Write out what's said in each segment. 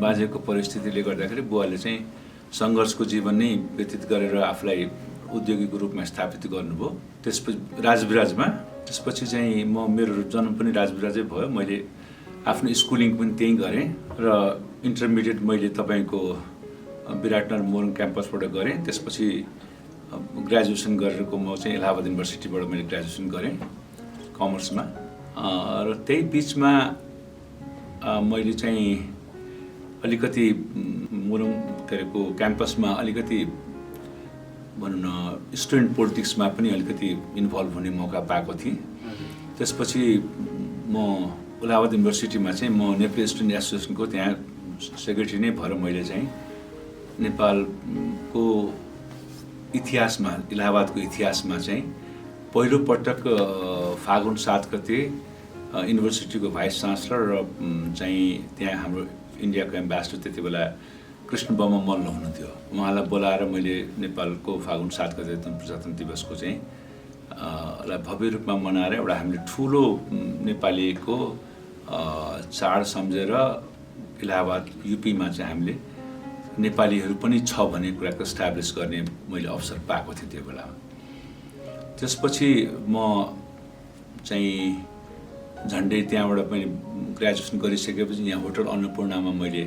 बाजेको परिस्थितिले गर्दाखेरि बुवाले चाहिँ सङ्घर्षको जीवन नै व्यतीत गरेर आफूलाई उद्योगीको रूपमा स्थापित गर्नुभयो। त्यसपछि राजविराजमा, त्यसपछि चाहिँ मेरो जन्म पनि राजविराजै भयो। मैले आफ्नो स्कुलिङ पनि त्यहीँ गरेँ र इन्टरमिडिएट मैले तपाईँको विराटनगर मोरङ क्याम्पसबाट गरेँ। त्यसपछि ग्रेजुएसन गरेको म चाहिँ इलाहाबाद युनिभर्सिटीबाट मैले ग्रेजुएसन गरेँ कमर्समा। र त्यही बिचमा मैले चाहिँ अलिकति मोरङ को क्याम्पसमा अलिकति भनौँ न स्टुडेन्ट पोलिटिक्समा पनि अलिकति इन्भल्भ हुने मौका पाएको थिएँ। त्यसपछि म इलाहाबाद युनिभर्सिटीमा चाहिँ म नेपाली स्टुडेन्ट एसोसिएसनको त्यहाँ सेक्रेटरी नै भएर मैले चाहिँ नेपालको इतिहासमा, इलाहाबादको इतिहासमा चाहिँ पहिलोपटक फागुन 7 गते युनिभर्सिटीको भाइस चान्सलर र चाहिँ त्यहाँ हाम्रो इन्डियाको एम्बेसडर त्यति बेला कृष्ण बम मल्ल हुनुहुन्थ्यो। उहाँलाई बोलाएर मैले नेपालको फागुन 7 गते प्रजातन्त्र दिवसको चाहिँ लाई भव्य रूपमा मनाएर एउटा हामीले ठुलो नेपालीको चाड सम्झेर इलाहाबाद युपीमा चाहिँ हामीले नेपालीहरू पनि छ भन्ने कुराको इस्टाब्लिस गर्ने मैले अवसर पाएको थिएँ त्यो बेलामा। त्यसपछि म चाहिँ झन्डै त्यहाँबाट मैले ग्रेजुएसन गरिसकेपछि यहाँ होटल अन्नपूर्णमा मैले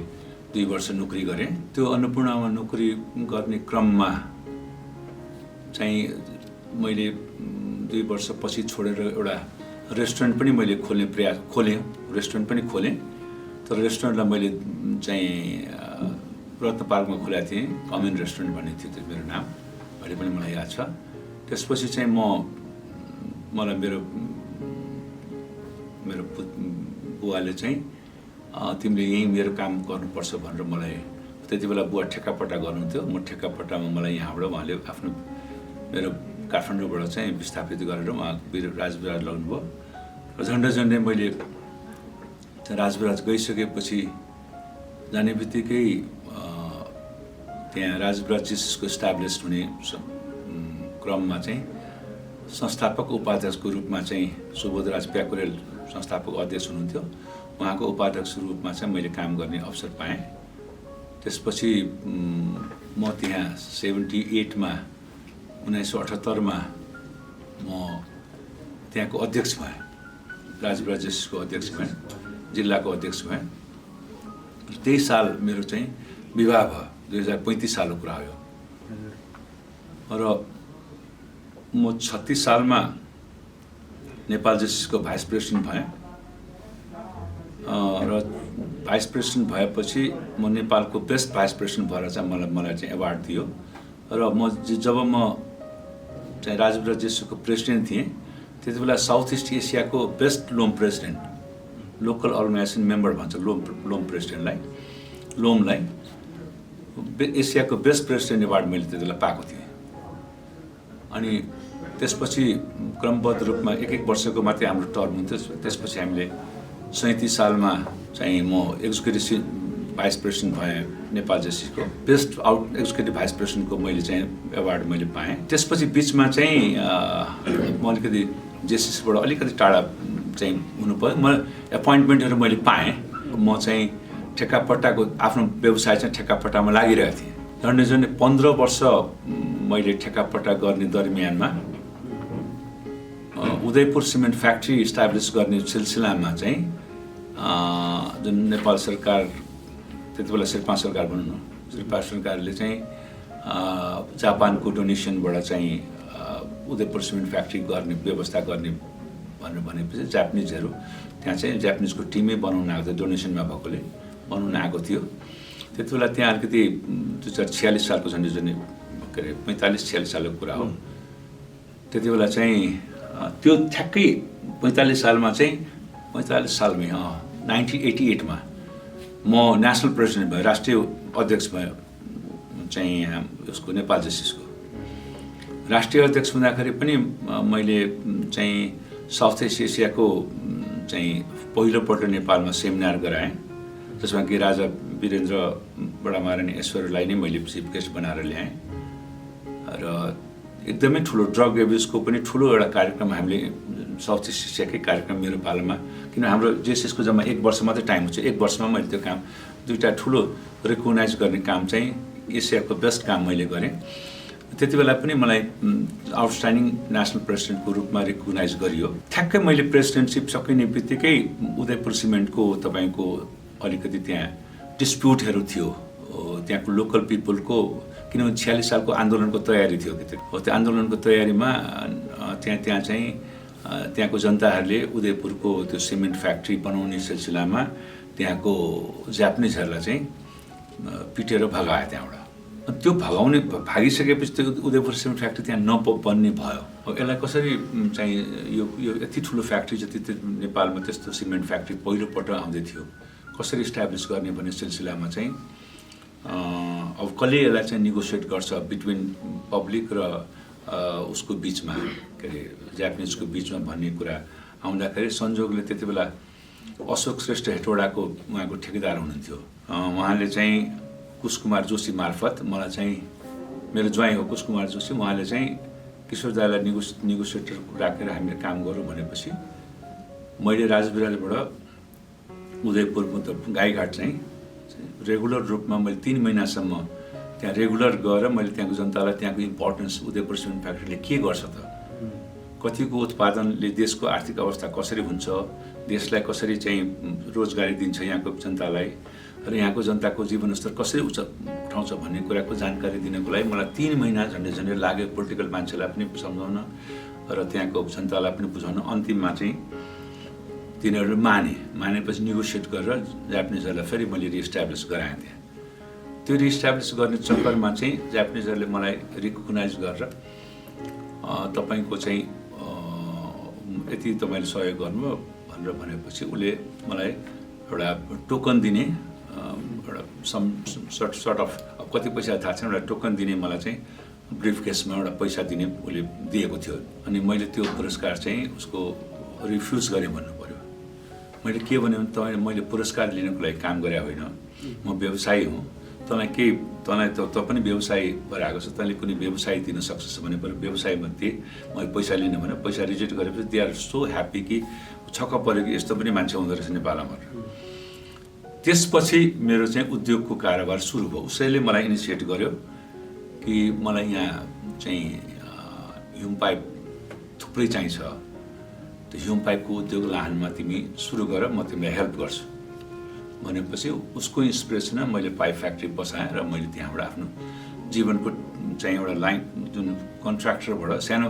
2 वर्ष नोकरी गरेँ। त्यो अन्नपूर्णमा नोकरी गर्ने क्रममा चाहिँ मैले 2 वर्षपछि छोडेर एउटा रेस्टुरेन्ट पनि मैले रेस्टुरेन्ट पनि खोलेँ। तर रेस्टुरेन्टलाई मैले चाहिँ रत्न पार्कमा खोलेको थिएँ, कमेन रेस्टुरेन्ट भन्ने थियो त्यो मेरो नाम, अहिले पनि मलाई याद छ। त्यसपछि चाहिँ मलाई मेरो बुवाले चाहिँ तिमीले यहीँ मेरो काम गर्नुपर्छ भनेर मलाई, त्यति बेला बुवा ठेक्कापट्टा गर्नुहुन्थ्यो। म ठेक्कापट्टामा मलाई यहाँबाट उहाँले आफ्नो मेरो काठमाडौँबाट चाहिँ विस्थापित गरेर उहाँ राजविराज लग्नुभयो। र झन्डै मैले राजविराज गइसकेपछि जाने बित्तिकै त्यहाँ राजविराज जिससको इस्टाब्लिस हुने क्रममा चाहिँ संस्थापक उपाध्यक्षको रूपमा चाहिँ सुबोधराज प्याकुरेल संस्थापक अध्यक्ष हुनुहुन्थ्यो। उहाँको उपाध्यक्ष रूपमा चाहिँ मैले काम गर्ने अवसर पाएँ। त्यसपछि म त्यहाँ 78मा 1978मा म त्यहाँको अध्यक्ष भएँ, राजविराज जिससको अध्यक्ष भएँ, जिल्लाको अध्यक्ष भएँ। त्यही साल मेरो चाहिँ विवाह भयो, 2035 सालको कुरा हो। र म 36 सालमा नेपाल जिससको भाइस प्रेसिडेन्ट भएँ। र भाइस प्रेसिडेन्ट भएपछि म नेपालको बेस्ट भाइस प्रेसिडेन्ट भएर चाहिँ मलाई चाहिँ एवार्ड दियो। र जब म चाहिँ राजविराज जिससको प्रेसिडेन्ट थिएँ त्यति बेला साउथ इस्ट एसियाको बेस्ट लोम प्रेसिडेन्ट, लोकल अर्गनाइजेसन मेम्बर भन्छ लोम प्रेसिडेन्टलाई, लोमलाई एसियाको बेस्ट प्रेसिडेन्ट एवार्ड मैले त्यति बेला पाएको थिएँ। अनि त्यसपछि क्रमबद्ध रूपमा एक वर्षको मात्रै हाम्रो टर्म हुन्थ्यो। त्यसपछि हामीले 37 सालमा चाहिँ म एक्जिक्युटिभ भाइस प्रेसिडेन्ट भएँ नेपाल जेसिसको। बेस्ट एक्जिक्युटिभ भाइस प्रेसिडेन्टको मैले चाहिँ एवार्ड मैले पाएँ। त्यसपछि बिचमा चाहिँ म अलिकति जेसिसबाट अलिकति टाढा चाहिँ हुनु पर्यो। म एपोइन्टमेन्टहरू मैले पाएँ। म चाहिँ ठेक्कापट्टाको आफ्नो व्यवसाय चाहिँ ठेक्कापट्टामा लागिरहेको थिएँ। झन्डै 15 वर्ष मैले ठेक्कापट्टा गर्ने दरमियानमा उदयपुर सिमेन्ट फ्याक्ट्री इस्टाब्लिस गर्ने सिलसिलामा चाहिँ जुन नेपाल सरकार, त्यति बेला शेर्पा सरकार भनौँ न, शेर्पा सरकारले चाहिँ जापानको डोनेसनबाट चाहिँ उदयपुर सिमेन्ट फ्याक्ट्री गर्ने व्यवस्था गर्ने भनेर भनेपछि जापानिजहरू त्यहाँ चाहिँ जापानिजको टिमै बनाउन आएको थियो, डोनेसनमा भएकोले बनाउन आएको थियो। त्यति बेला त्यहाँ अलिकति 2046 सालको झन्डै के अरे 45-46 सालको कुरा हो। त्यति बेला चाहिँ त्यो ठ्याक्कै 45 सालमा चाहिँ 1988मा म नेसनल प्रेसिडेन्ट भएँ, राष्ट्रिय अध्यक्ष भएँ चाहिँ उसको नेपाल जेसिसको। राष्ट्रिय अध्यक्ष हुँदाखेरि पनि मैले चाहिँ साउथ इस्ट एसियाको चाहिँ पहिलोपल्ट नेपालमा सेमिनार गराएँ, जसमा कि राजा वीरेन्द्र बडा महारानी ऐश्वर्यलाई नै मैले चिफ गेस्ट बनाएर ल्याएँ। र एकदमै ठुलो ड्रग एब्युजको पनि ठुलो एउटा कार्यक्रम हामीले साउथ इस्ट एसियाकै कार्यक्रम मेरो पालामा, किन हाम्रो जेसिसको जम्मा 1 वर्ष मात्रै टाइम हुन्छ, 1 वर्षमा मैले त्यो काम दुईटा ठुलो रिकगनाइज गर्ने काम चाहिँ एसियाको बेस्ट काम मैले गरेँ। त्यति बेला पनि मलाई आउटस्ट्यान्डिङ नेसनल प्रेसिडेन्टको रूपमा रिकगनाइज गरियो। ठ्याक्कै मैले प्रेसिडेन्टसिप सकिने बित्तिकै उदयपुर सिमेन्टको तपाईँको अलिकति त्यहाँ डिस्प्युटहरू थियो त्यहाँको लोकल पिपलको, किनभने 46 सालको आन्दोलनको तयारी थियो कि त्यो आन्दोलनको तयारीमा त्यहाँ चाहिँ त्यहाँको जनताहरूले उदयपुरको त्यो सिमेन्ट फ्याक्ट्री बनाउने सिलसिलामा त्यहाँको जापानिजहरूलाई चाहिँ पिटेर भगाए त्यहाँबाट। त्यो भागिसकेपछि त्यो उदयपुर सिमेन्ट फ्याक्ट्री त्यहाँ नबन्ने भयो। अब यसलाई कसरी चाहिँ यो यति ठुलो फ्याक्ट्री जति नेपालमा त्यस्तो सिमेन्ट फ्याक्ट्री पहिलोपल्ट आउँदै थियो, कसरी इस्टाब्लिस गर्ने भन्ने सिलसिलामा चाहिँ अब कसले यसलाई चाहिँ निगोसिएट गर्छ बिट्विन पब्लिक र उसको बिचमा, के अरे जापानिजको बिचमा भन्ने कुरा आउँदाखेरि संजोगले त्यति बेला अशोक श्रेष्ठ हेटौडाको उहाँको ठेकेदार हुनुहुन्थ्यो। उहाँले चाहिँ कुशकुमार जोशी मार्फत मलाई चाहिँ, मेरो ज्वाइँ हो कुशकुमार जोशी, उहाँले चाहिँ किशोर दाईलाई निगोसिएटर राखेर हामीले काम गरौँ भनेपछि मैले राजविराजबाट उदयपुर मतलब गाईघाट चाहिँ रेगुलर रूपमा मैले 3 महिनासम्म त्यहाँ रेगुलर गएर मैले त्यहाँको जनतालाई त्यहाँको इम्पोर्टेन्स उदयपुर सिमेन्ट फ्याक्ट्रीले के गर्छ त, कतिको उत्पादनले देशको आर्थिक अवस्था कसरी हुन्छ, देशलाई कसरी चाहिँ रोजगारी दिन्छ यहाँको जनतालाई, र यहाँको जनताको जीवनस्तर कसरी उठाउँछ भन्ने कुराको जानकारी दिनको लागि मलाई 3 महिना झन्डै लाग्यो। पोलिटिकल मान्छेलाई पनि सम्झाउन र त्यहाँको जनतालाई पनि बुझाउन। अन्तिममा चाहिँ तिनीहरू मानेपछि निगोसिएट गरेर जापानिजहरूलाई फेरि मैले रिइस्टाब्लिस गराएँ त्यहाँ। त्यो रिइस्टाब्लिस गर्ने चक्करमा चाहिँ जापानिजहरूले मलाई रिकगनाइज गरेर तपाईँको चाहिँ यति तपाईँले सहयोग गर्नुभयो भनेर भनेपछि उसले मलाई एउटा टोकन दिने, एउटा सर्ट अफ अब कति पैसा थाहा छैन, एउटा टोकन दिने मलाई चाहिँ ब्रिफ केसमा एउटा पैसा दिने उसले दिएको थियो। अनि मैले त्यो पुरस्कार चाहिँ उसको रिफ्युज गरेँ भन्नु पर्यो। मैले के भने मैले पुरस्कार लिनको लागि काम गरे होइन, म व्यवसायी हुँ, तँलाई त पनि व्यवसाय भएर आएको छ, तैँले कुनै व्यवसाय दिन सक्छस् भने पर व्यवसायमध्ये मैले पैसा लिनु भने पैसा रिजेक्ट गरेपछि दे आर सो ह्याप्पी कि छक्क पऱ्यो कि यस्तो पनि मान्छे हुँदो रहेछ नेपालमा। त्यसपछि मेरो चाहिँ उद्योगको कारोबार सुरु भयो। उसैले मलाई इनिसिएट गर्यो कि मलाई यहाँ चाहिँ ह्युम पाइप थुप्रै चाहिन्छ, त्यो ह्युम पाइपको उद्योग लाहानमा तिमी सुरु गर, म तिमीलाई हेल्प गर्छु भनेपछि उसको इन्सपिरेसनमा मैले पाइप फ्याक्ट्री बसाएँ र मैले त्यहाँबाट आफ्नो जीवनको चाहिँ एउटा लाइन जुन कन्ट्र्याक्टरबाट सानो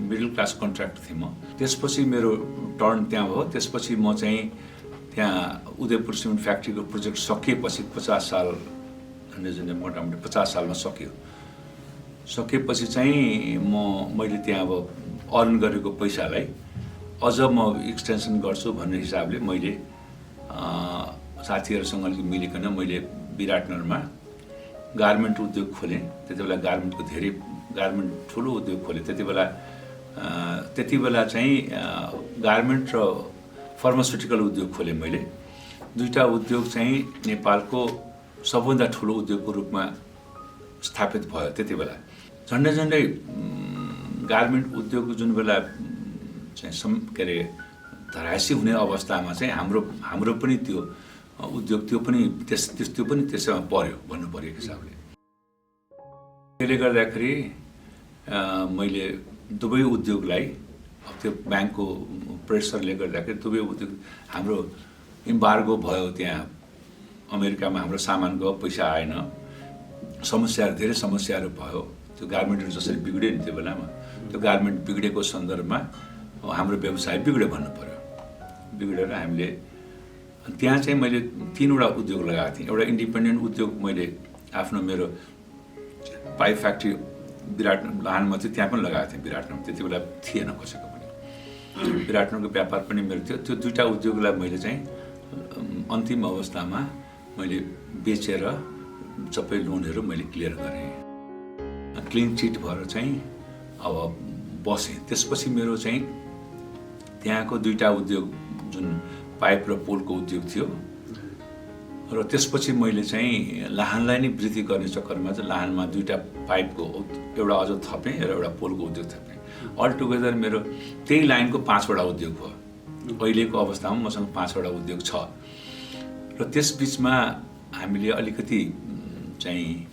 मिडल क्लास कन्ट्र्याक्टर थिएँ म। त्यसपछि मेरो टर्न त्यहाँ भयो। त्यसपछि म चाहिँ त्यहाँ उदयपुर सिमेन्ट फ्याक्ट्रीको प्रोजेक्ट सकिएपछि 50 साल झन्डै मोटामोटी 50 सालमा सकिएपछि चाहिँ मैले त्यहाँ अब अर्न गरेको पैसालाई अझ म एक्सटेन्सन गर्छु भन्ने हिसाबले मैले साथीहरूसँग अलिक मिलिकन मैले विराटनगरमा गार्मेन्ट उद्योग खोलेँ। त्यति बेला गार्मेन्टको धेरै ठुलो उद्योग खोलेँ। त्यति बेला चाहिँ गार्मेन्ट र फार्मास्युटिकल उद्योग खोलेँ मैले। दुईटा उद्योग चाहिँ नेपालको सबभन्दा ठुलो उद्योगको रूपमा स्थापित भयो। त्यति बेला झन्डै गार्मेन्ट उद्योग जुन बेला चाहिँ के अरे धरासी हुने अवस्थामा चाहिँ हाम्रो पनि त्यो उद्योग त्यो पनि त्यसैमा पर्यो भन्नु पर्यो हिसाबले। त्यसले गर्दाखेरि मैले दुवै उद्योगलाई त्यो ब्याङ्कको प्रेसरले गर्दाखेरि दुवै उद्योग हाम्रो इम्बार्गो भयो, त्यहाँ अमेरिकामा हाम्रो सामान गयो, पैसा आएन, धेरै समस्याहरू भयो। त्यो गार्मेन्टहरू जसरी बिग्रियो नि त्यो बेलामा, त्यो गार्मेन्ट बिग्रेको सन्दर्भमा हाम्रो व्यवसाय बिग्रियो भन्नु पर्यो। बिग्रेर हामीले त्यहाँ चाहिँ मैले 3वटा उद्योग लगाएको थिएँ। एउटा इन्डिपेन्डेन्ट उद्योग मैले आफ्नो मेरो पाइप फ्याक्ट्री लाहानमा थियो, त्यहाँ पनि लगाएको थिएँ। विराटनगर त्यति बेला थिएन कसैको पनि, विराटनगरको व्यापार पनि मेरो थियो। त्यो दुईवटा उद्योगलाई मैले चाहिँ अन्तिम अवस्थामा मैले बेचेर सबै लोनहरू मैले क्लियर गरेँ, क्लिन चिट भएर चाहिँ अब बसेँ। त्यसपछि मेरो चाहिँ त्यहाँको दुईवटा उद्योग जुन पाइप र पोलको उद्योग थियो र त्यसपछि मैले चाहिँ लाहानलाई नै वृद्धि गर्ने चक्करमा चाहिँ लाहानमा दुईवटा पाइपको एउटा अझ थपेँ र एउटा पोलको उद्योग थपेँ। अल टुगेदर मेरो त्यही लाइनको 5वटा उद्योग भयो। अहिलेको अवस्थामा मसँग 5वटा उद्योग छ र त्यसबिचमा हामीले अलिकति चाहिँ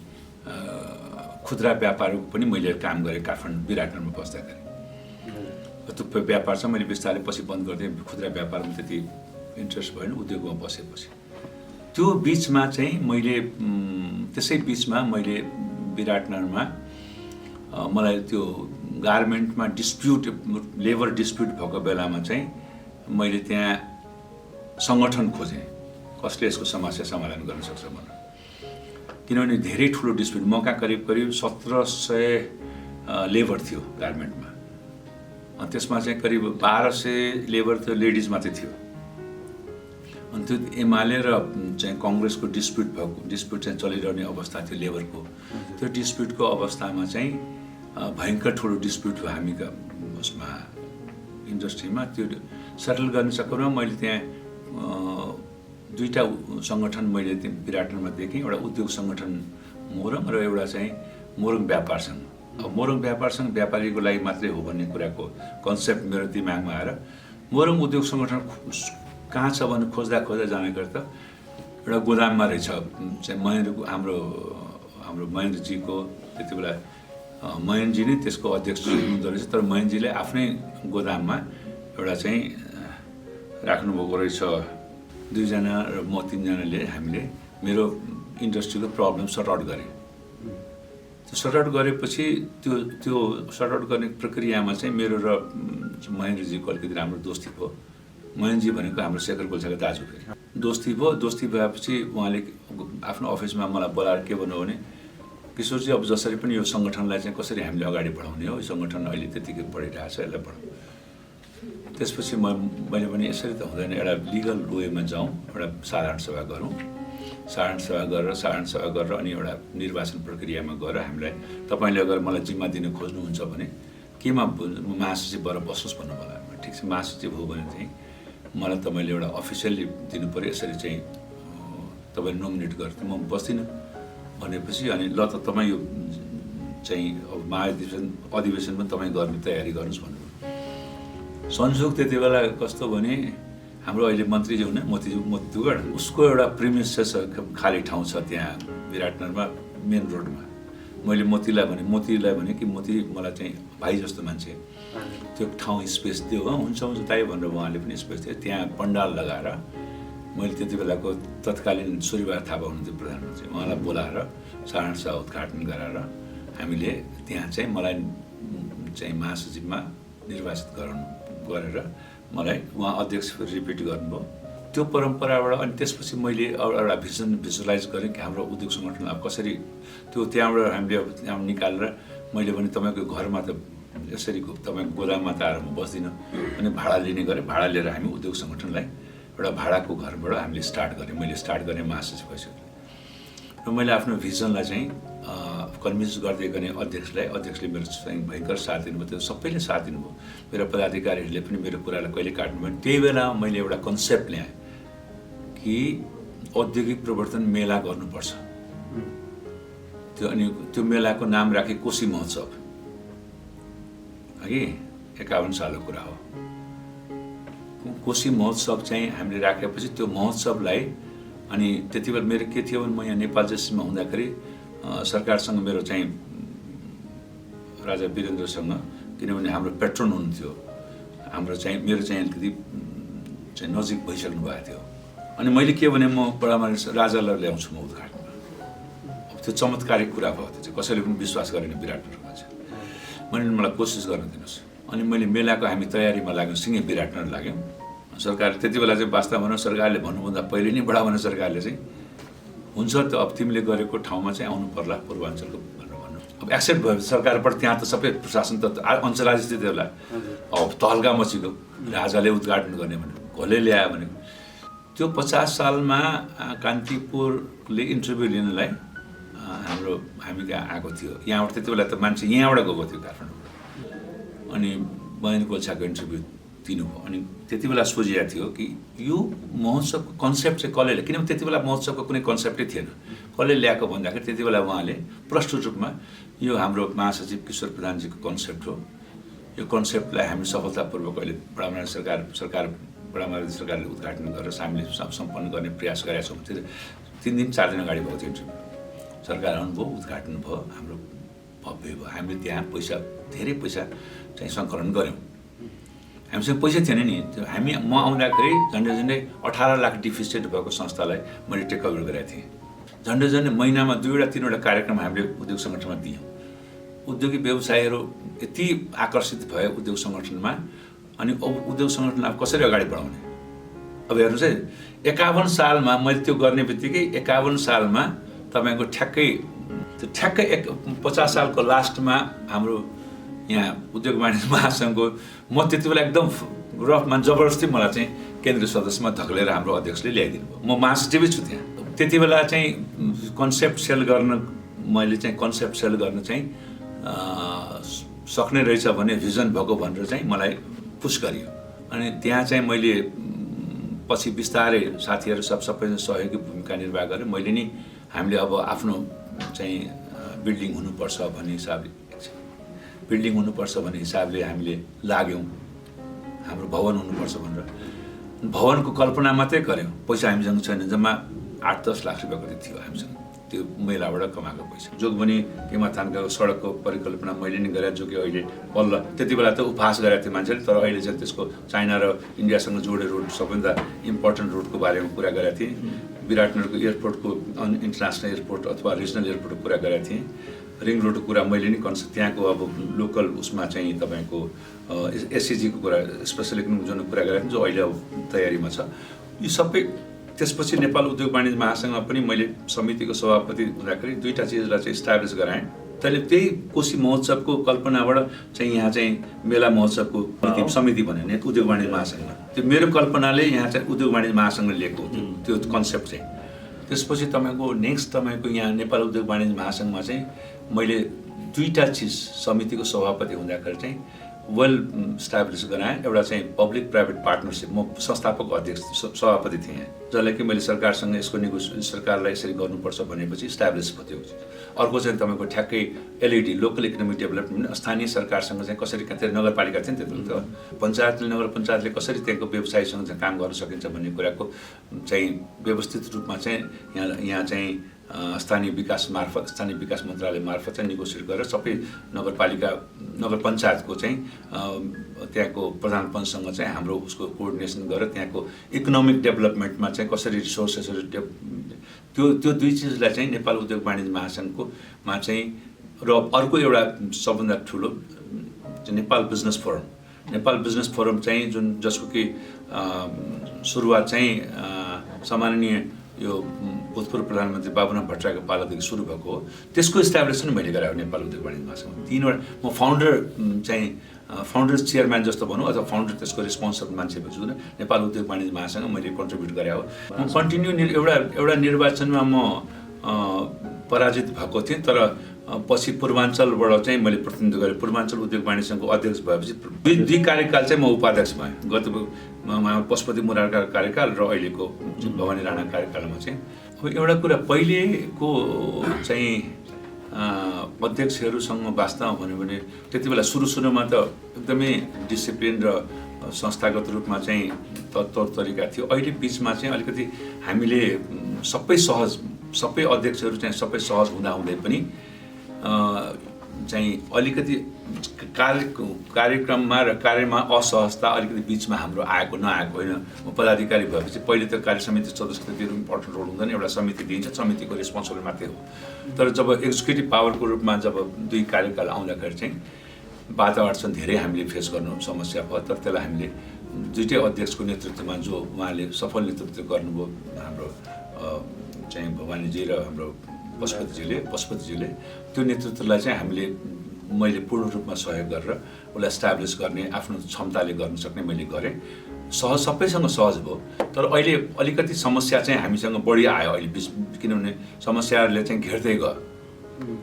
खुद्रा व्यापारको पनि मैले काम गरेँ काठमाडौँ विराटनगरमा बस्दाखेरि। त्यो व्यापार चाहिँ मैले बिस्तारै पछि बन्द गरिदिएँ, खुद्रा व्यापारमा त्यति इन्ट्रेस्ट भएन, उद्योगमा बसेपछि। त्यो बिचमा चाहिँ मैले त्यसै बिचमा मैले विराटनगरमा मलाई त्यो गार्मेन्टमा डिस्प्युट, लेबर डिस्प्युट भएको बेलामा चाहिँ मैले त्यहाँ सङ्गठन खोजेँ कसले यसको समस्या समाधान गर्न सक्छ भनेर। किनभने धेरै ठुलो डिस्प्युट, मका करिब 1700 लेबर थियो गार्मेन्टमा, अनि त्यसमा चाहिँ करिब 1200 लेबर थियो, लेडिज मात्रै थियो। अनि त्यो एमाले र चाहिँ कङ्ग्रेसको डिस्प्युट चाहिँ चलिरहने अवस्था थियो लेबरको। त्यो डिस्प्युटको अवस्थामा चाहिँ भयङ्कर ठुलो डिस्प्युट भयो हामीका उसमा इन्डस्ट्रीमा। त्यो सेटल गर्ने चक्करमा मैले त्यहाँ दुईवटा सङ्गठन मैले विराटनगरमा देखेँ। एउटा उद्योग सङ्गठन मोरङ र एउटा चाहिँ मोरङ व्यापार सङ्घ। अब मोरङ व्यापार सङ्घ व्यापारीको लागि मात्रै हो भन्ने कुराको कन्सेप्ट मेरो दिमागमा आएर मोरङ उद्योग सङ्गठन कहाँ छ भने खोज्दा जाने गर्दा एउटा गोदाममा रहेछ चाहिँ महेन्द्रको, हाम्रो महेन्द्रजीको त्यति बेला महेन्द्रजी नै त्यसको अध्यक्ष हुनुहुँदो रहेछ। तर महेन्द्रजीले आफ्नै गोदाममा एउटा चाहिँ राख्नुभएको रहेछ। 2 जना र म 3 जनाले हामीले मेरो इन्डस्ट्रीको प्रब्लम सर्ट आउट गरेँ। त्यो सर्ट आउट गरेपछि त्यो सर्ट आउट गर्ने प्रक्रियामा चाहिँ मेरो र महेन्द्रजीको अलिकति राम्रो दोस्ती भयो। महेन्द्रजी भनेको हाम्रो शेखर गोल्छाको दाजु फेरि दोस्ती भयो। दोस्ती भएपछि उहाँले आफ्नो अफिसमा मलाई बोलाएर के भन्नु भने, किशोरजी अब जसरी पनि यो सङ्गठनलाई चाहिँ कसरी हामीले अगाडि बढाउने हो, यो सङ्गठन अहिले त्यतिकै बढिरहेको छ, यसलाई बढाउँ। त्यसपछि मैले भने यसरी त हुँदैन, एउटा लिगल वेमा जाउँ, एउटा साधारण सभा गरौँ। साधारण सभा गरेर अनि एउटा निर्वाचन प्रक्रियामा गएर हामीलाई तपाईँले अगर मलाई जिम्मा दिन खोज्नुहुन्छ भने केमा महासचिव भएर बस्नुहोस् भन्नु मलाई। ठिक छ, महासचिव हो भने चाहिँ मलाई तपाईँले एउटा अफिसियल्ली दिनु पऱ्यो, यसरी चाहिँ तपाईँले नोमिनेट गरेर म बस्दिनँ भनेपछि अनि ल त तपाईँ यो चाहिँ अब अधिवेशन पनि तपाईँ गर्ने तयारी गर्नुहोस् भन्नुभयो। संयोग त्यति बेला कस्तो भने हाम्रो अहिले मन्त्रीजी हुने मोती दुगड, उसको एउटा प्रिमिसेस खाली ठाउँ छ त्यहाँ विराटनगरमा मेन रोडमा। मैले मोतीलाई भने कि मोती मलाई चाहिँ भाइ जस्तो मान्छे, त्यो ठाउँ स्पेस दियो। हुन्छ दाइ भनेर उहाँले पनि स्पेस दियो। त्यहाँ पण्डाल लगाएर मैले त्यति बेलाको तत्कालीन सूर्यबहादुर थापा हुनुहुन्थ्यो प्रधानमन्त्री, उहाँलाई बोलाएर साधारण सभा उद्घाटन गराएर हामीले त्यहाँ चाहिँ मलाई चाहिँ महासचिवमा निर्वाचित गरेर मलाई उहाँ अध्यक्ष रिपिट गर्नुभयो। त्यो परम्पराबाट अनि त्यसपछि मैले एउटा भिजुअलाइज गरेँ कि हाम्रो उद्योग सङ्गठनलाई कसरी त्यो त्यहाँबाट हामीले त्यहाँ निकालेर मैले भने तपाईँको घरमा त यसरी तपाईँको गोदाममा त आएर म बस्दिनँ अनि भाडा लिने गरेँ। भाडा लिएर हामी उद्योग सङ्गठनलाई एउटा भाडाको घरबाट हामीले मैले स्टार्ट गरेँ महासचिव भइसक्यो। र मैले आफ्नो भिजनलाई चाहिँ कन्भिन्स गर्दै गर्ने अध्यक्षले मेरो चाहिँ भयङ्कर साथ दिनुभयो। त्यो सबैले साथ दिनुभयो। मेरो पदाधिकारीहरूले पनि मेरो कुरालाई कहिले काट्नु भएन। त्यही बेला मैले एउटा कन्सेप्ट ल्याएँ कि औद्योगिक प्रवर्तन मेला गर्नुपर्छ। त्यो मेलाको नाम राखेँ कोशी महोत्सव। अघि 51 सालको कुरा हो। कोशी महोत्सव चाहिँ हामीले राखेपछि त्यो महोत्सवलाई अनि त्यति बेला मेरो के थियो भने म यहाँ नेपाल जस्टिसमा हुँदाखेरि सरकारसँग मेरो चाहिँ राजा वीरेन्द्रसँग, किनभने हाम्रो पेट्रोन हुनुहुन्थ्यो, हाम्रो चाहिँ मेरो चाहिँ अलिकति चाहिँ नजिक भइसक्नु भएको थियो। अनि मैले के भने म बडामा राजालाई ल्याउँछु म उद्घाटनमा। अब त्यो चमत्कारिक कुरा भयो। त्यो चाहिँ कसैले पनि विश्वास गरेन विराटनगरमा चाहिँ। मैले मलाई कोसिस गर्न दिनुहोस्। अनि मैले मेलाको हामी तयारीमा लाग्यौँ, सिँगै विराटनगर लाग्यौँ। सरकारले त्यति बेला चाहिँ वास्तवमा भनौँ सरकारले भन्नुभन्दा पहिले नै बडामा सरकारले चाहिँ हुन्छ त अब तिमीले गरेको ठाउँमा चाहिँ आउनु पर्ला पूर्वाञ्चलको भनेर भन्नु। अब एक्सेप्ट भयो सरकारबाट। त्यहाँ त सबै प्रशासन त अञ्चलाधीश थियो त्यति बेला। अब तहल्का मचिगयो, राजाले उद्घाटन गर्ने भनेर कसले ल्यायो भनेको। त्यो 50 सालमा कान्तिपुरले इन्टरभ्यू लिनलाई हामी कहाँ आएको थियो। यहाँबाट त्यति बेला त मान्छे यहाँबाट गएको थियो काठमाडौँ। अनि महेन्द्र गोल्छाको इन्टरभ्यू दिनुभयो। अनि त्यति बेला सोचिएको थियो कि यो महोत्सवको कन्सेप्ट चाहिँ कसले, किनभने त्यति बेला महोत्सवको कुनै कन्सेप्टै थिएन। कसले ल्याएको भन्दाखेरि त्यति बेला उहाँले प्रष्टुत रूपमा यो हाम्रो महासचिव किशोर प्रधानजीको कन्सेप्ट हो। यो कन्सेप्टलाई हामी सफलतापूर्वक अहिले बडामाडी सरकारले उद्घाटन गरेर हामीले सम्पन्न गर्ने प्रयास गरेका छौँ। 3 दिन 4 दिन अगाडि भएको थियो इन्टरभ्यू। सरकार आउनुभयो, उद्घाटन भयो, हाम्रो भव्य भयो। हामीले त्यहाँ धेरै पैसा चाहिँ सङ्कलन गऱ्यौँ। हामीसँग पैसा थिएन नि, म आउँदाखेरि झन्डै 18 लाख डिफिसिट भएको संस्थालाई मैले टेक ओभर गरेको थिएँ। झन्डै महिनामा 2 3 वटा कार्यक्रम हामीले उद्योग सङ्गठनमा दियौँ। उद्योगी व्यवसायीहरू यति आकर्षित भए उद्योग सङ्गठनमा, अनि उद्योग सङ्गठन अब कसरी अगाडि बढाउने। अब हेर्नुहोस् है, 51 सालमा मैले त्यो गर्ने बित्तिकै 51 सालमा तपाईँको ठ्याक्कै 50 सालको लास्टमा हाम्रो यहाँ उद्योग वाणिज्य महासङ्घको म त्यति बेला एकदम रफमा जबरजस्ती मलाई चाहिँ केन्द्रीय सदस्यमा धकेलेर हाम्रो अध्यक्षले ल्याइदिनु भयो। म महासचिवै छु त्यहाँ। त्यति बेला चाहिँ कन्सेप्ट सेल गर्न चाहिँ सक्ने रहेछ भने भिजन भएको भनेर चाहिँ मलाई पुस गरियो। अनि त्यहाँ चाहिँ मैले पछि बिस्तारै साथीहरू सबैजना सहयोगी भूमिका निर्वाह गरेँ। मैले नि हामीले अब आफ्नो चाहिँ बिल्डिङ हुनुपर्छ भन्ने हिसाबले हामीले लाग्यौँ। हाम्रो भवन हुनुपर्छ भनेर भवनको कल्पना मात्रै गऱ्यौँ। पैसा हामीसँग छैन, जम्मा 8-10 लाख रुपियाँ कति थियो हामीसँग, त्यो मेलाबाट कमाएको पैसा। जोगबनी किमाथानका सडकको परिकल्पना मैले नै गरेँ, जो कि अहिले बल्ल त्यति बेला त उपहास गरेको थियो मान्छेले, तर अहिले चाहिँ त्यसको चाइना र इन्डियासँग जोड्ने रोड सबैभन्दा इम्पोर्टेन्ट रोडको बारेमा कुरा गरेको थिएँ। विराटनगरको एयरपोर्टको इन्टरनेसनल एयरपोर्ट अथवा रिजनल एयरपोर्टको कुरा गरेको थिएँ। रिङ रोडको कुरा मैले नि त्यहाँको अब लोकल उसमा चाहिँ तपाईँको एससिजीको कुरा, स्पेसल इकोनोमिक जोनको कुरा गरेको थिएँ, जो अहिले अब तयारीमा छ। यी सबै त्यसपछि नेपाल उद्योग वाणिज्य महासङ्घमा पनि मैले समितिको सभापति हुँदाखेरि 2टा चिजलाई चाहिँ इस्टाब्लिस गराएँ। तैँले त्यही कोशी महोत्सवको कल्पनाबाट चाहिँ यहाँ चाहिँ मेला महोत्सवको समिति बन्यो नि उद्योग वाणिज्य महासङ्घमा। त्यो मेरो कल्पनाले यहाँ चाहिँ उद्योग वाणिज्य महासङ्घले लिएको त्यो कन्सेप्ट चाहिँ। त्यसपछि तपाईँको यहाँ नेपाल उद्योग वाणिज्य महासङ्घमा चाहिँ मैले 2टा चिज समितिको सभापति हुँदाखेरि चाहिँ वेल इस्टाब्लिस गराएँ। एउटा चाहिँ पब्लिक प्राइभेट पार्टनरसिप, म संस्थापक अध्यक्ष सभापति थिएँ, जसलाई कि मैले सरकारसँग यसको सरकारलाई यसरी गर्नुपर्छ भनेपछि इस्टाब्लिस भयो। अर्को चाहिँ तपाईँको ठ्याक्कै एलइडी लोकल इकोनोमिक डेभलपमेन्ट, स्थानीय सरकारसँग चाहिँ कसरी त्यहाँ नगरपालिका थियो नि त्यति पञ्चायतले नगर पञ्चायतले कसरी त्यहाँको व्यवसायीसँग चाहिँ काम गर्न सकिन्छ भन्ने कुराको चाहिँ व्यवस्थित रूपमा चाहिँ यहाँ चाहिँ स्थानीय विकास मन्त्रालय मार्फत चाहिँ नेगोसिएट गरेर सबै नगर पञ्चायतको चाहिँ त्यहाँको प्रधान पञ्चसँग चाहिँ हाम्रो उसको कोअर्डिनेसन गरेर त्यहाँको इकोनोमिक डेभलपमेन्टमा चाहिँ कसरी रिसोर्सेसहरू त्यो 2 चिजलाई चाहिँ नेपाल उद्योग वाणिज्य महासङ्घकोमा चाहिँ र अर्को एउटा सबभन्दा ठुलो नेपाल बिजनेस फोरम चाहिँ जसको कि सुरुवात चाहिँ सम्माननीय यो भूतपूर्व प्रधानमन्त्री बाबुराम भट्टराईको पालादेखि सुरु भएको हो। त्यसको इस्टाब्लिसन मैले गराएको नेपाल उद्योग वाणिज्य महासङ्घमा। 3वटा म फाउन्डर चेयरम्यान जस्तो भनौँ अथवा फाउन्डर त्यसको रेस्पोन्सिबल मान्छे छु नेपाल उद्योग वाणिज्य महासङ्घ मैले कन्ट्रिब्युट गरेँ हो। म कन्टिन्यू एउटा निर्वाचनमा म पराजित भएको थिएँ, तर पछि पूर्वाञ्चलबाट चाहिँ मैले प्रतिनिधित्व गरेँ। पूर्वाञ्चल उद्योग वाणिज्य सङ्घको अध्यक्ष भएपछि 2 कार्यकाल चाहिँ म उपाध्यक्ष भएँ। गत पशुपति मुरारका कार्यकाल र अहिलेको भवानी राणा कार्यकालमा चाहिँ। अब एउटा कुरा पहिलेको चाहिँ अध्यक्षहरूसँग वास्तवमा भन्यो भने त्यति बेला सुरुमा त एकदमै डिसिप्लिन र संस्थागत रूपमा चाहिँ तौर तरिका थियो। अहिले बिचमा चाहिँ अलिकति हामीले सबै अध्यक्षहरू चाहिँ सबै सहज हुँदै पनि चाहिँ अलिकति कार्यक्रममा र कार्यमा असहजता अलिकति बिचमा हाम्रो नआएको होइन। म पदाधिकारी भएपछि पहिले त कार्य समिति सदस्य त्यो इम्पोर्टेन्ट रोल हुँदैन, एउटा समिति दिइन्छ, समितिको रेस्पोन्सिबल मात्रै हो। तर जब एक्जिक्युटिभ पावरको रूपमा जब 2 कार्यकाल आउँदाखेरि चाहिँ वातावरण चाहिँ धेरै हामीले फेस गर्नु समस्या भयो। तर त्यसलाई हामीले 2टै अध्यक्षको नेतृत्वमा जो उहाँले सफल नेतृत्व गर्नुभयो, हाम्रो चाहिँ भवानीजी र हाम्रो पशुपतिजीले त्यो नेतृत्वलाई चाहिँ मैले पूर्ण रूपमा सहयोग गरेर उसलाई इस्टाब्लिस गर्ने आफ्नो क्षमताले गर्न सक्ने मैले गरेँ। सबैसँग सहज भयो। तर अहिले अलिकति समस्या चाहिँ हामीसँग बढी आयो अहिले किनभने समस्याहरूले चाहिँ घेर्दै गयो।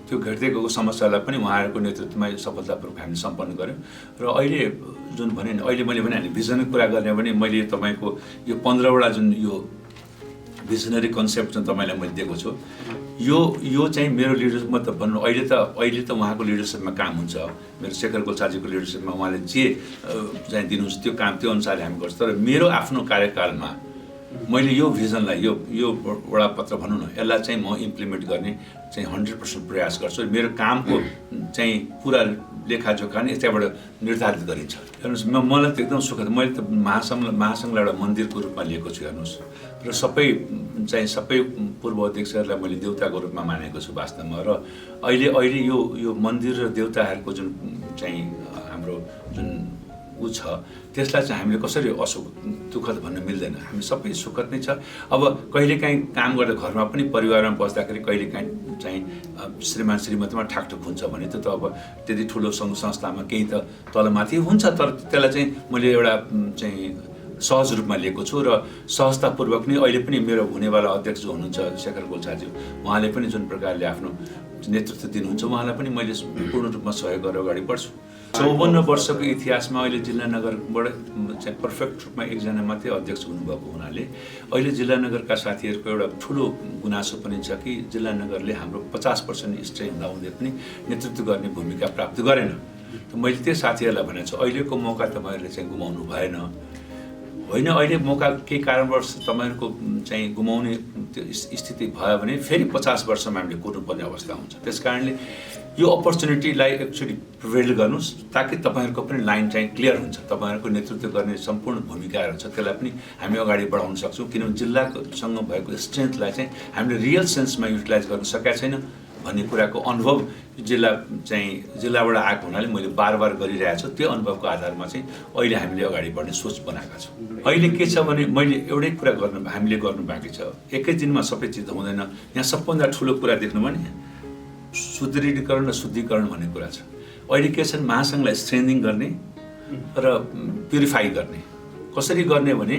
त्यो घेर्दै गएको समस्यालाई पनि उहाँहरूको नेतृत्वमा सफलतापूर्वक हामीले सम्पन्न गऱ्यौँ। र अहिले जुन भने अहिले मैले भने भिजनको कुरा गर्ने भने मैले तपाईँको यो 15वटा जुन यो भिजनरी कन्सेप्ट चाहिँ तपाईँलाई मैले दिएको छु, यो चाहिँ मेरो लिडरसिपमा त भन्नु अहिले त उहाँको लिडरसिपमा काम हुन्छ। मेरो शेखर गोल्छाजीको लिडरसिपमा उहाँले जे चाहिँ दिनुहुन्छ त्यो काम त्यो अनुसारले हामी गर्छौँ। तर मेरो आफ्नो कार्यकालमा मैले यो भिजनलाई यो वडापत्र भनौँ न यसलाई चाहिँ म इम्प्लिमेन्ट गर्ने चाहिँ 100% प्रयास गर्छु। मेरो कामको चाहिँ पुरा लेखाजोखा नै त्यहाँबाट निर्धारित गरिन्छ। हेर्नुहोस् मलाई त एकदम सुखद, मैले त महासङ्घलाई एउटा मन्दिरको रूपमा लिएको छु हेर्नुहोस्, र सबै पूर्व अध्यक्षहरूलाई मैले देउताको रूपमा मानेको छु वास्तवमा। र अहिले यो मन्दिर र देउताहरूको जुन चाहिँ हाम्रो जुन छ त्यसलाई चाहिँ हामीले कसरी दुःखद भन्न मिल्दैन, हामी सबै सुखद नै छ। अब कहिलेकाहीँ काम गर्दा घरमा पनि परिवारमा बस्दाखेरि कहिलेकाहीँ चाहिँ श्रीमान श्रीमतीमा ठाकठुक हुन्छ भने त अब त्यति ठुलो सङ्घ संस्थामा केही त तलमाथि हुन्छ, तर त्यसलाई चाहिँ मैले एउटा चाहिँ सहज रूपमा लिएको छु र सहजतापूर्वक नै अहिले पनि मेरो हुनेवाला अध्यक्ष जो हुनुहुन्छ शेखर गोल्छाज्यू, उहाँले पनि जुन प्रकारले आफ्नो नेतृत्व दिनुहुन्छ उहाँलाई पनि मैले पूर्ण रूपमा सहयोग गरेर अगाडि बढ्छु। 54 वर्षको इतिहासमा अहिले जिल्ला नगरबाट चाहिँ पर्फेक्ट रूपमा एकजना मात्रै अध्यक्ष हुनुभएको हुनाले अहिले जिल्ला नगरका साथीहरूको एउटा ठुलो गुनासो पनि छ कि जिल्ला नगरले हाम्रो 50% स्ट्रे हुँदाहुँदै पनि नेतृत्व गर्ने भूमिका प्राप्त गरेन। मैले त्यो साथीहरूलाई भनेको छु अहिलेको मौका तपाईँहरूले चाहिँ गुमाउनु भएन, होइन अहिले मौका केही कारणवश तपाईँहरूको चाहिँ गुमाउने त्यो स्थिति भयो भने फेरि 50 वर्षमा हामीले कुर्नुपर्ने अवस्था हुन्छ। त्यस कारणले यो अपर्च्युनिटीलाई एक्चुअली प्रिभेल गर्नुहोस् ताकि तपाईँहरूको पनि लाइन चाहिँ क्लियर हुन्छ, तपाईँहरूको नेतृत्व गर्ने सम्पूर्ण भूमिकाहरू छ त्यसलाई पनि हामी अगाडि बढाउन सक्छौँ। किनभने जिल्लासँग भएको स्ट्रेन्थलाई चाहिँ हामीले रियल सेन्समा युटिलाइज गर्न सकेका छैन भन्ने कुराको अनुभव जिल्लाबाट आएको हुनाले मैले बार गरिरहेको छु। त्यो अनुभवको आधारमा चाहिँ अहिले हामीले अगाडि बढ्ने सोच बनाएका छौँ। अहिले के छ भने मैले एउटै कुरा हामीले गर्नु बाँकी छ, एकै दिनमा सबै चिज हुँदैन। यहाँ सबभन्दा ठुलो कुरा देख्नु भने सुदृढीकरण र शुद्धिकरण भन्ने कुरा छ। अहिले के छ महासङ्घलाई स्ट्रेन्थिङ गर्ने र प्युरिफाई गर्ने। कसरी गर्ने भने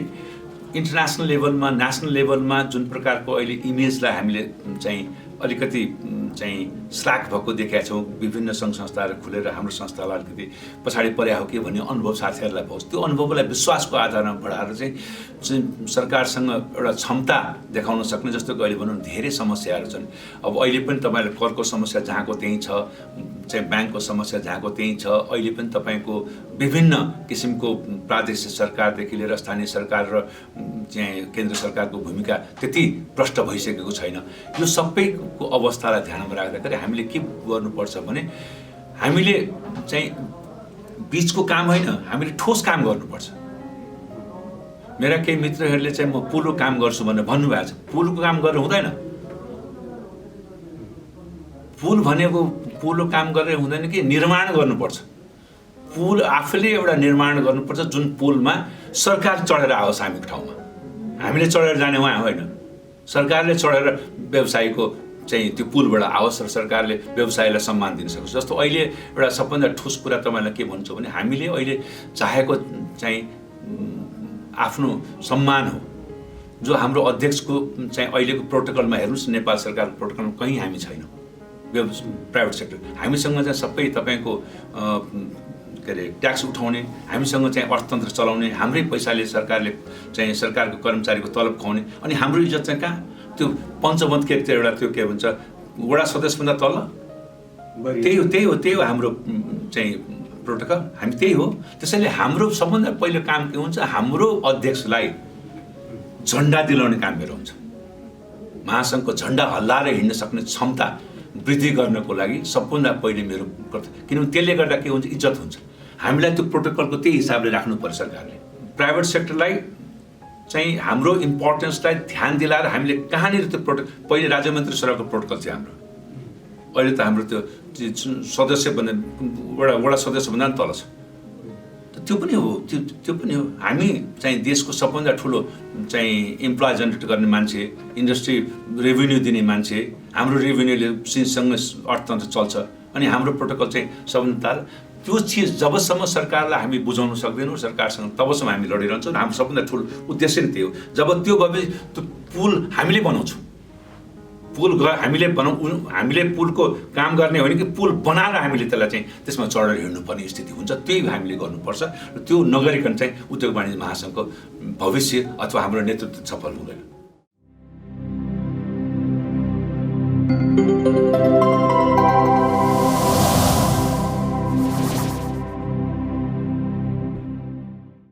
इन्टरनेसनल लेभलमा नेसनल लेभलमा जुन प्रकारको अहिले इमेजलाई हामीले चाहिँ अलिकति चाहिँ स्ल्याक भएको देखेका छौँ, विभिन्न सङ्घ संस्थाहरू खुलेर हाम्रो संस्थालाई अलिकति पछाडि पर्या हो कि भन्ने अनुभव साथीहरूलाई पाओस्। त्यो अनुभवलाई विश्वासको आधारमा बढाएर चाहिँ सरकारसँग एउटा क्षमता देखाउन सक्ने, जस्तो कि अहिले भनौँ धेरै समस्याहरू छन्। अब अहिले पनि तपाईँहरूले करको समस्या जहाँको त्यहीँ छ, चाहिँ ब्याङ्कको समस्या जहाँको त्यहीँ छ। अहिले पनि तपाईँको विभिन्न किसिमको प्रादेशिक सरकारदेखि लिएर स्थानीय सरकार र चाहिँ केन्द्र सरकारको भूमिका त्यति प्रष्ट भइसकेको छैन। यो सबैको अवस्थालाई ध्यानमा राख्दाखेरि हामीले के गर्नुपर्छ भने हामीले चाहिँ बिचको काम होइन, हामीले ठोस काम गर्नुपर्छ। मेरा केही मित्रहरूले चाहिँ म पुलको काम गर्छु भनेर भन्नुभएको छ। पुलको काम गरेर हुँदैन। पुल भनेको पुलको काम गरेर हुँदैन कि निर्माण गर्नुपर्छ। पुल आफैले एउटा निर्माण गर्नुपर्छ जुन पुलमा सरकार चढेर आओस् हामीको ठाउँमा। हामीले चढेर जाने उहाँ होइन, सरकारले चढेर व्यवसायको चाहिँ त्यो पुलबाट आओस् र सरकारले व्यवसायलाई सम्मान दिन सकोस्। जस्तो अहिले एउटा सबभन्दा ठोस कुरा तपाईँलाई के भन्छु भने हामीले अहिले चाहेको चाहिँ आफ्नो सम्मान हो जो हाम्रो अध्यक्षको चाहिँ अहिलेको प्रोटोकलमा हेर्नुहोस्, नेपाल सरकारको प्रोटोकलमा कहीँ हामी छैनौँ। प्राइभेट सेक्टर हामीसँग चाहिँ सबै तपाईँको के अरे ट्याक्स उठाउने, हामीसँग चाहिँ अर्थतन्त्र चलाउने, हाम्रै पैसाले सरकारले चाहिँ सरकारको कर्मचारीको तलब खुवाउने, अनि हाम्रो इज्जत चाहिँ कहाँ? त्यो पञ्चबन्ध के एउटा त्यो के भन्छ वडा सदस्यभन्दा तल, त्यही हो हाम्रो चाहिँ प्रोटोकल, हामी त्यही हो। त्यसैले हाम्रो सबभन्दा पहिलो काम के हुन्छ, हाम्रो अध्यक्षलाई झन्डा दिलाउने काम मेरो हुन्छ। महासङ्घको झन्डा हल्लाएर हिँड्न सक्ने क्षमता वृद्धि गर्नको लागि सबभन्दा पहिले मेरो, किनभने त्यसले गर्दा के हुन्छ, इज्जत हुन्छ। हामीलाई त्यो प्रोटोकलको त्यही हिसाबले राख्नु पर्छ सरकारले। प्राइभेट सेक्टरलाई चाहिँ हाम्रो इम्पोर्टेन्सलाई ध्यान दिलाएर हामीले कहाँनिर त्यो पहिले राज्य मन्त्री सरकारको प्रोटोकल थियो हाम्रो, अहिले त हाम्रो त्यो सदस्य भन्दा वडा सदस्यभन्दा पनि तल छ। त्यो पनि हो, त्यो पनि हो। हामी चाहिँ देशको सबभन्दा ठुलो चाहिँ इम्प्लोइ जेनेरेट गर्ने मान्छे, इन्डस्ट्री रेभिन्यू दिने मान्छे, हाम्रो रेभिन्यूले सँग अर्थतन्त्र चल्छ, अनि हाम्रो प्रोटोकल चाहिँ सबभन्दा त्यो चिज जबसम्म सरकारलाई हामी बुझाउन सक्दैनौँ सरकारसँग, तबसम्म हामी लडिरहन्छौँ। हाम्रो सबभन्दा ठुलो उद्देश्य नै त्यही हो। जब त्यो भएपछि त्यो पुल हामीले बनाउँछौँ, हामीले हामीले पुलको काम गर्ने हो भने कि पुल बनाएर हामीले त्यसलाई चाहिँ त्यसमा चढेर हिँड्नुपर्ने स्थिति हुन्छ। त्यही हामीले गर्नुपर्छ र त्यो नगरिकन चाहिँ उद्योग वाणिज्य महासङ्घको भविष्य अथवा हाम्रो नेतृत्व सफल हुँदैन।